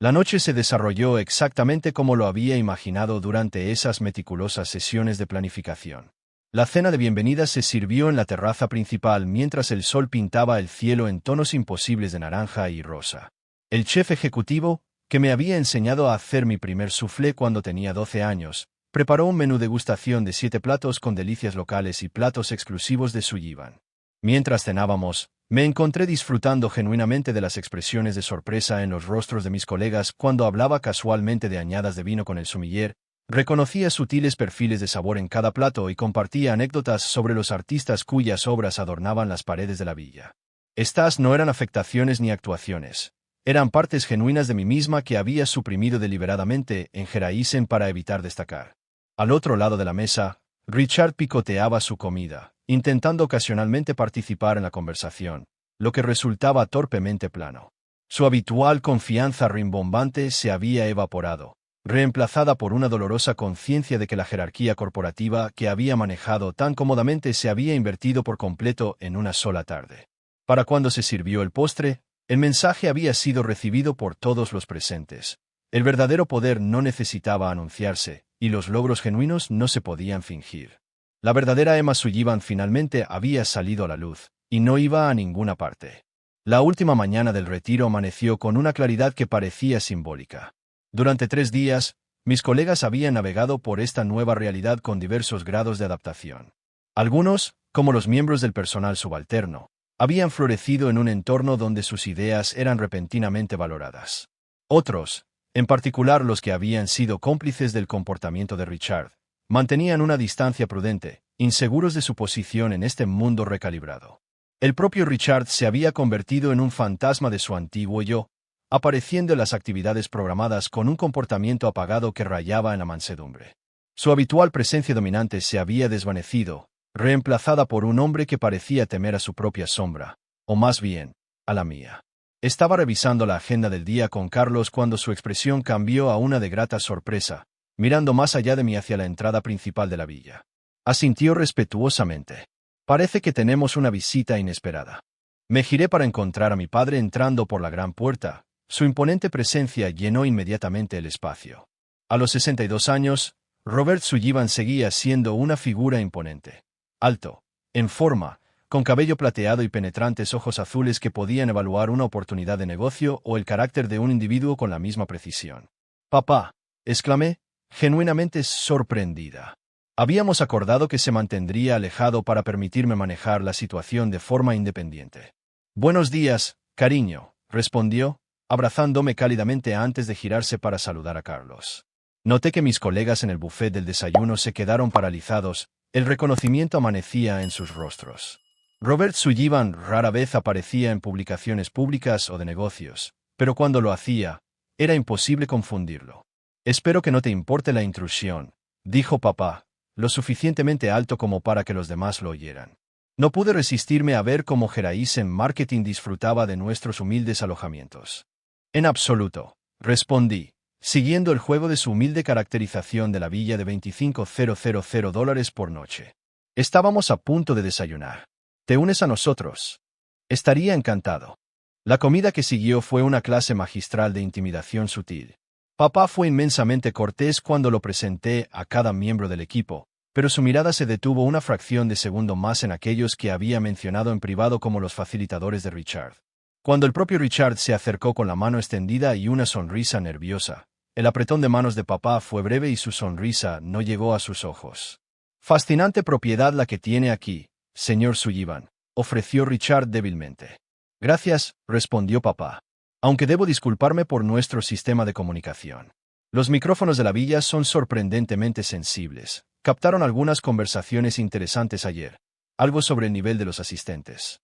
La noche se desarrolló exactamente como lo había imaginado durante esas meticulosas sesiones de planificación. La cena de bienvenida se sirvió en la terraza principal mientras el sol pintaba el cielo en tonos imposibles de naranja y rosa. El chef ejecutivo, que me había enseñado a hacer mi primer soufflé cuando tenía 12 años, preparó un menú degustación de 7 platos con delicias locales y platos exclusivos de Sullivan. Mientras cenábamos, me encontré disfrutando genuinamente de las expresiones de sorpresa en los rostros de mis colegas cuando hablaba casualmente de añadas de vino con el sommelier, reconocía sutiles perfiles de sabor en cada plato y compartía anécdotas sobre los artistas cuyas obras adornaban las paredes de la villa. Estas no eran afectaciones ni actuaciones. Eran partes genuinas de mí misma que había suprimido deliberadamente en Gerais para evitar destacar. Al otro lado de la mesa, Richard picoteaba su comida, intentando ocasionalmente participar en la conversación, lo que resultaba torpemente plano. Su habitual confianza rimbombante se había evaporado, reemplazada por una dolorosa conciencia de que la jerarquía corporativa que había manejado tan cómodamente se había invertido por completo en una sola tarde. Para cuando se sirvió el postre, el mensaje había sido recibido por todos los presentes. El verdadero poder no necesitaba anunciarse, y los logros genuinos no se podían fingir. La verdadera Emma Sullivan finalmente había salido a la luz, y no iba a ninguna parte. La última mañana del retiro amaneció con una claridad que parecía simbólica. Durante 3 días, mis colegas habían navegado por esta nueva realidad con diversos grados de adaptación. Algunos, como los miembros del personal subalterno, habían florecido en un entorno donde sus ideas eran repentinamente valoradas. Otros, en particular los que habían sido cómplices del comportamiento de Richard, mantenían una distancia prudente, inseguros de su posición en este mundo recalibrado. El propio Richard se había convertido en un fantasma de su antiguo yo, apareciendo en las actividades programadas con un comportamiento apagado que rayaba en la mansedumbre. Su habitual presencia dominante se había desvanecido, reemplazada por un hombre que parecía temer a su propia sombra, o más bien, a la mía. Estaba revisando la agenda del día con Carlos cuando su expresión cambió a una de grata sorpresa, mirando más allá de mí hacia la entrada principal de la villa. Asintió respetuosamente. Parece que tenemos una visita inesperada. Me giré para encontrar a mi padre entrando por la gran puerta. Su imponente presencia llenó inmediatamente el espacio. A los 62 años, Robert Sullivan seguía siendo una figura imponente. Alto, en forma, con cabello plateado y penetrantes ojos azules que podían evaluar una oportunidad de negocio o el carácter de un individuo con la misma precisión. «Papá», exclamé, genuinamente sorprendida. Habíamos acordado que se mantendría alejado para permitirme manejar la situación de forma independiente. Buenos días, cariño, respondió, abrazándome cálidamente antes de girarse para saludar a Carlos. Noté que mis colegas en el buffet del desayuno se quedaron paralizados, el reconocimiento amanecía en sus rostros. Robert Sullivan rara vez aparecía en publicaciones públicas o de negocios, pero cuando lo hacía, era imposible confundirlo. Espero que no te importe la intrusión, dijo papá, lo suficientemente alto como para que los demás lo oyeran. No pude resistirme a ver cómo Geraisen Marketing disfrutaba de nuestros humildes alojamientos. En absoluto, respondí, siguiendo el juego de su humilde caracterización de la villa de $25,000 por noche. Estábamos a punto de desayunar. ¿Te unes a nosotros? Estaría encantado. La comida que siguió fue una clase magistral de intimidación sutil. Papá fue inmensamente cortés cuando lo presenté a cada miembro del equipo, pero su mirada se detuvo una fracción de segundo más en aquellos que había mencionado en privado como los facilitadores de Richard. Cuando el propio Richard se acercó con la mano extendida y una sonrisa nerviosa, el apretón de manos de papá fue breve y su sonrisa no llegó a sus ojos. Fascinante propiedad la que tiene aquí, señor Sullivan, ofreció Richard débilmente. Gracias, respondió papá. Aunque debo disculparme por nuestro sistema de comunicación. Los micrófonos de la villa son sorprendentemente sensibles. Captaron algunas conversaciones interesantes ayer. Algo sobre el nivel de los asistentes.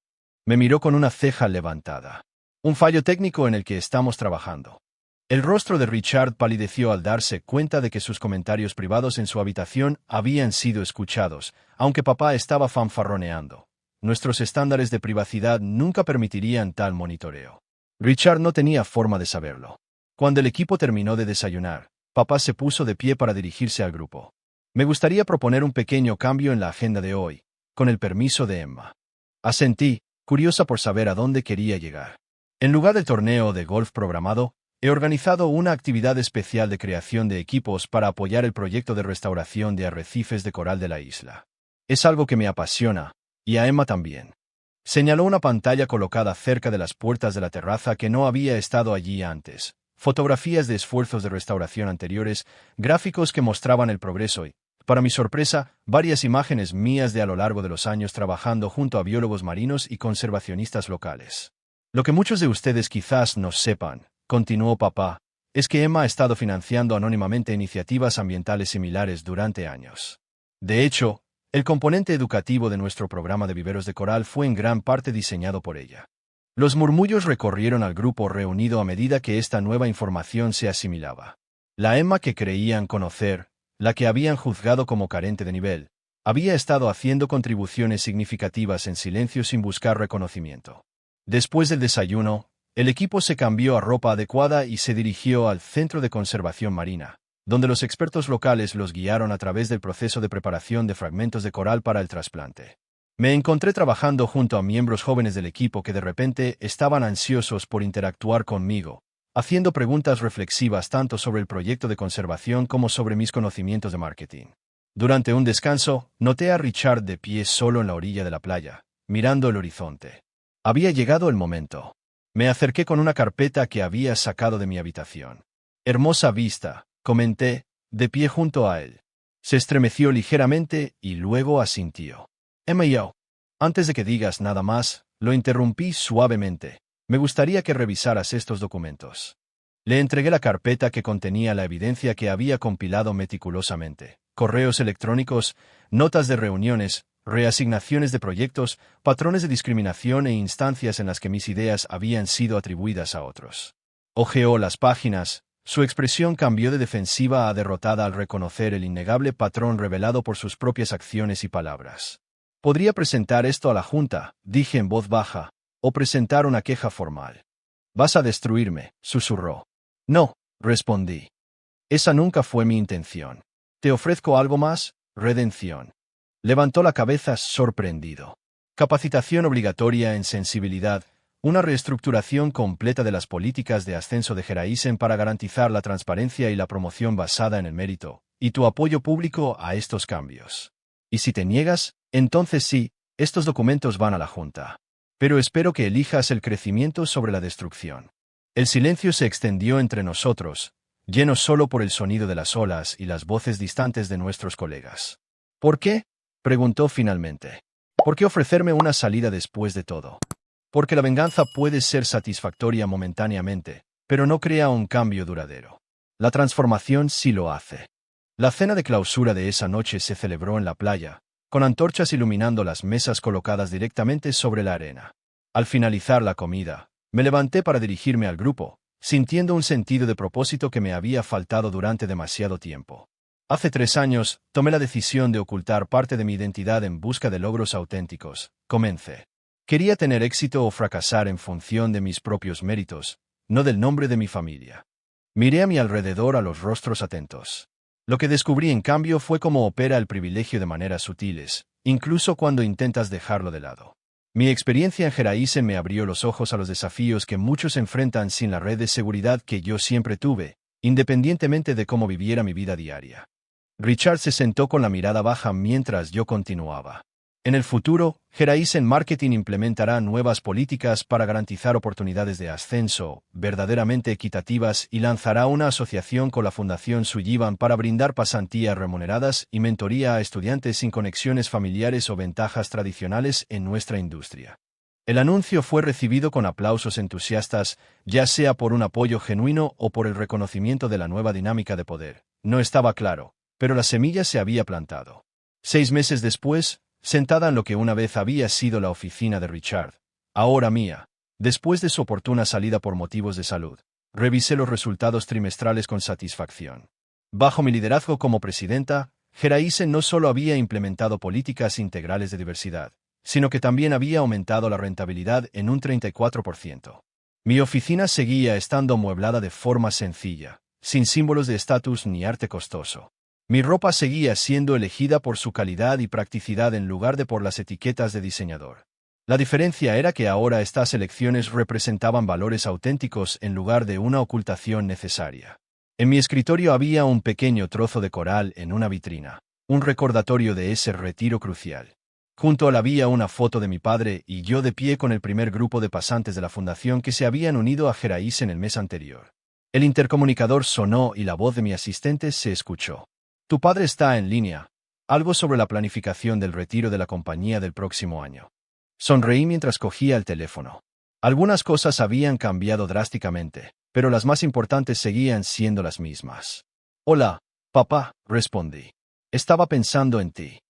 Me miró con una ceja levantada. Un fallo técnico en el que estamos trabajando. El rostro de Richard palideció al darse cuenta de que sus comentarios privados en su habitación habían sido escuchados, aunque papá estaba fanfarroneando. Nuestros estándares de privacidad nunca permitirían tal monitoreo. Richard no tenía forma de saberlo. Cuando el equipo terminó de desayunar, papá se puso de pie para dirigirse al grupo. Me gustaría proponer un pequeño cambio en la agenda de hoy, con el permiso de Emma. Asentí, curiosa por saber a dónde quería llegar. En lugar del torneo de golf programado, he organizado una actividad especial de creación de equipos para apoyar el proyecto de restauración de arrecifes de coral de la isla. Es algo que me apasiona, y a Emma también. Señaló una pantalla colocada cerca de las puertas de la terraza que no había estado allí antes, fotografías de esfuerzos de restauración anteriores, gráficos que mostraban el progreso y, para mi sorpresa, varias imágenes mías de a lo largo de los años trabajando junto a biólogos marinos y conservacionistas locales. Lo que muchos de ustedes quizás no sepan, continuó papá, es que Emma ha estado financiando anónimamente iniciativas ambientales similares durante años. De hecho, el componente educativo de nuestro programa de viveros de coral fue en gran parte diseñado por ella. Los murmullos recorrieron al grupo reunido a medida que esta nueva información se asimilaba. La Emma que creían conocer, la que habían juzgado como carente de nivel, había estado haciendo contribuciones significativas en silencio sin buscar reconocimiento. Después del desayuno, el equipo se cambió a ropa adecuada y se dirigió al Centro de Conservación Marina, donde los expertos locales los guiaron a través del proceso de preparación de fragmentos de coral para el trasplante. Me encontré trabajando junto a miembros jóvenes del equipo que de repente estaban ansiosos por interactuar conmigo, haciendo preguntas reflexivas tanto sobre el proyecto de conservación como sobre mis conocimientos de marketing. Durante un descanso, noté a Richard de pie solo en la orilla de la playa, mirando el horizonte. Había llegado el momento. Me acerqué con una carpeta que había sacado de mi habitación. Hermosa vista, comenté, de pie junto a él. Se estremeció ligeramente y luego asintió. Emma y yo. Antes de que digas nada más, lo interrumpí suavemente. Me gustaría que revisaras estos documentos. Le entregué la carpeta que contenía la evidencia que había compilado meticulosamente. Correos electrónicos, notas de reuniones, reasignaciones de proyectos, patrones de discriminación e instancias en las que mis ideas habían sido atribuidas a otros. Hojeó las páginas. Su expresión cambió de defensiva a derrotada al reconocer el innegable patrón revelado por sus propias acciones y palabras. Podría presentar esto a la Junta, dije en voz baja, o presentar una queja formal. Vas a destruirme, susurró. No, respondí. Esa nunca fue mi intención. ¿Te ofrezco algo más? Redención. Levantó la cabeza sorprendido. Capacitación obligatoria en sensibilidad, una reestructuración completa de las políticas de ascenso de Geraisen para garantizar la transparencia y la promoción basada en el mérito, y tu apoyo público a estos cambios. Y si te niegas, entonces sí, estos documentos van a la Junta. Pero espero que elijas el crecimiento sobre la destrucción. El silencio se extendió entre nosotros, lleno solo por el sonido de las olas y las voces distantes de nuestros colegas. ¿Por qué?, preguntó finalmente. ¿Por qué ofrecerme una salida después de todo? Porque la venganza puede ser satisfactoria momentáneamente, pero no crea un cambio duradero. La transformación sí lo hace. La cena de clausura de esa noche se celebró en la playa, con antorchas iluminando las mesas colocadas directamente sobre la arena. Al finalizar la comida, me levanté para dirigirme al grupo, sintiendo un sentido de propósito que me había faltado durante demasiado tiempo. Hace 3 años, tomé la decisión de ocultar parte de mi identidad en busca de logros auténticos. Comencé. Quería tener éxito o fracasar en función de mis propios méritos, no del nombre de mi familia. Miré a mi alrededor a los rostros atentos. Lo que descubrí en cambio fue cómo opera el privilegio de maneras sutiles, incluso cuando intentas dejarlo de lado. Mi experiencia en Geraisen me abrió los ojos a los desafíos que muchos enfrentan sin la red de seguridad que yo siempre tuve, independientemente de cómo viviera mi vida diaria. Richard se sentó con la mirada baja mientras yo continuaba. En el futuro, Geraisen Marketing implementará nuevas políticas para garantizar oportunidades de ascenso verdaderamente equitativas y lanzará una asociación con la Fundación Sullivan para brindar pasantías remuneradas y mentoría a estudiantes sin conexiones familiares o ventajas tradicionales en nuestra industria. El anuncio fue recibido con aplausos entusiastas, ya sea por un apoyo genuino o por el reconocimiento de la nueva dinámica de poder. No estaba claro, pero la semilla se había plantado. 6 meses después, sentada en lo que una vez había sido la oficina de Richard, ahora mía, después de su oportuna salida por motivos de salud, revisé los resultados trimestrales con satisfacción. Bajo mi liderazgo como presidenta, Geraisen no solo había implementado políticas integrales de diversidad, sino que también había aumentado la rentabilidad en un 34%. Mi oficina seguía estando amueblada de forma sencilla, sin símbolos de estatus ni arte costoso. Mi ropa seguía siendo elegida por su calidad y practicidad en lugar de por las etiquetas de diseñador. La diferencia era que ahora estas elecciones representaban valores auténticos en lugar de una ocultación necesaria. En mi escritorio había un pequeño trozo de coral en una vitrina, un recordatorio de ese retiro crucial. Junto a él había una foto de mi padre y yo de pie con el primer grupo de pasantes de la fundación que se habían unido a Geraisen el mes anterior. El intercomunicador sonó y la voz de mi asistente se escuchó. Tu padre está en línea. Algo sobre la planificación del retiro de la compañía del próximo año. Sonreí mientras cogía el teléfono. Algunas cosas habían cambiado drásticamente, pero las más importantes seguían siendo las mismas. Hola, papá, respondí. Estaba pensando en ti.